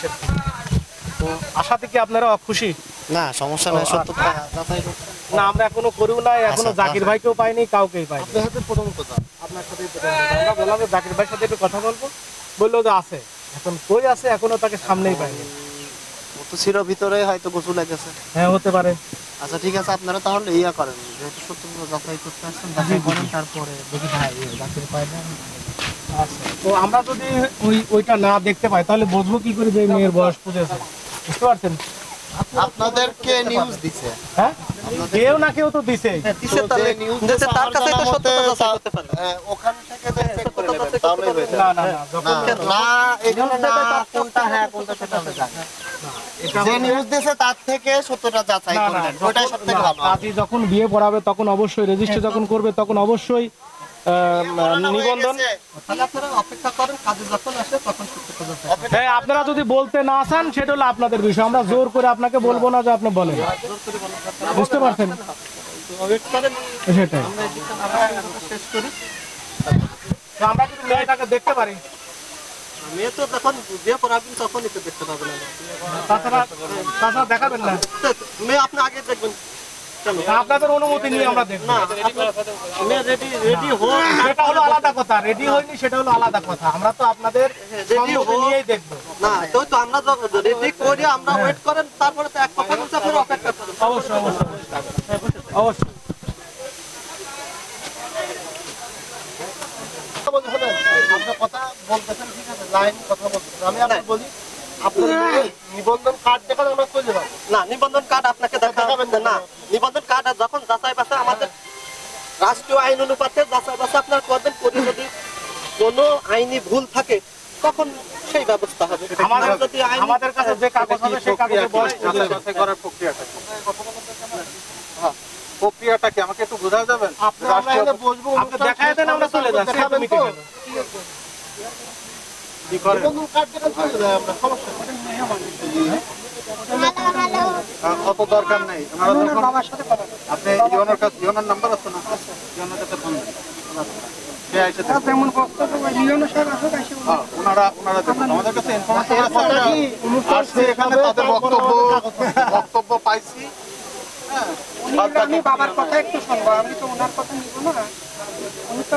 পাচ্ছেন। তো আশাতে কি আপনারা খুশি? না সমস্যা নাই, সত্যতা না আমরা এখনো করিও নাই, এখনো জাকির ভাইকেও পাইনি, কাউকেই পাইনি। আপনার হাতে প্রথম কথা, আপনার সাথে আমরা বললাম যে জাকির ভাইয়ের সাথে একটু কথা বলবো, বললো যে আছে, এখন কই আছে এখনো তাকে সামনেই পাইনি। ও তো ছিল ভিতরে, হয়তো গোসল লেগেছে। হ্যাঁ হতে পারে। আচ্ছা ঠিক আছে, আপনারা তাহলে ইয়া করেন, যেহেতু সত্যতা যাচাই করতে আসছেন যাচাই করেন, তারপরে দেখি ভাই জাকির পাই না। আচ্ছা তো আমরা যদি ওইটা না দেখতে পাই তাহলে বুঝবো কি করে যে মেয়ের বয়স পুজেছে? বুঝতে পারছেন? আপনাদেরকে নিউজ দিছে, হ্যাঁ কেউ না কেউ তো দিছে। দিছে, তাহলে নিউজ দিছে, তার কাছে তো সত্যতা যাচাই করতে পারেন। ওখান থেকে চেক করে নেবেন, তাহলেই হয়ে যাবে। না না না যখন না এখানে না কোনটা হ্যাঁ কোনটা সেটা আমরা জানি। যে নিউজ দিছে তার থেকে সত্যতা যাচাই করবেন, ওটাই সবথেকে ভালো। কাজী যখন বিয়ে পড়াবে তখন অবশ্যই রেজিস্ট্রি যখন করবে তখন অবশ্যই নিবন্ধন। তাহলে আপনারা অপেক্ষা করেন, কাজে যখন আসে তখন সত্যতা যাচাই। হ্যাঁ আপনারা যদি বলতে না চান সেটা হলো আপনাদের বিষয়, আমরা জোর করে আপনাকে বলবো না যে আপনি বলেন। বুঝতে পারছেন? ওয়েট করেন, সেটাই। আমরা এদিকে শেষ করি। তো আমরা যদি মেয়েটাকে দেখতে পারি, মেয়ে তো যখন বিয়ে পড়াবেন তখনই তো দেখতে পাবেন। তাছাড়া দেখাবেন না? মেয়ে আপনি আগে দেখবেন, আপনাদের অনুমতি নিয়ে আমরা দেখব। মেয়ে রেডি হোক, সেটা হলো আলাদা কথা, রেডি হয়নি সেটা হলো আলাদা কথা, আমরা তো আপনাদের সম্মতি নিয়েই দেখবো। না তো আমরা রেডি করি, আমরা ওয়েট করেন, তারপরে তো এক কথা বলতে আপনারা অপেক্ষা করেন। অবশ্যই অবশ্যই অবশ্যই। আপনার কথা বলতেছেন ঠিক আছে, লাইন কথা বলতেছেন, আমি আপনাকে বলি আপনার নিবন্ধন কার্ড দেখান, আমরা চলে যাব না। নিবন্ধন কার্ড আপনাকে দেখাবেন না, নিবন্ধন কার্ড যখন যাচাই বাছাই আমাদের রাষ্ট্রীয় আইন অনুপাতে যাচাই বাছাই আপনার করবেন, করে যদি কোনো আইনি ভুল থাকে তখন সেই ব্যবস্থা হবে। আমাদের কাছে যে কাগজ হবে সেই কাগজে বয়স যাচাই করার প্রক্রিয়াটা প্রক্রিয়াটা কি আমাকে একটু বোঝা যাবেন? আপনি দেখায় দেন, আমরা চলে যাচ্ছি। কি করেন? অত দরকার নেই, আপনি ইওনোর কাছে, ইওনোর নাম্বার আছে না? ইওনোর কাছে ফোন দেন, সে এসে দেখবে। ওনারা দেখুন, আমাদের কাছে ইনফরমেশন আসছে, এখানে তাদের বক্তব্য পাইছি। হ্যাঁ, বাবার কথা একটু শুনবো, আমি তো ওনার কথা নিব না, উনি তো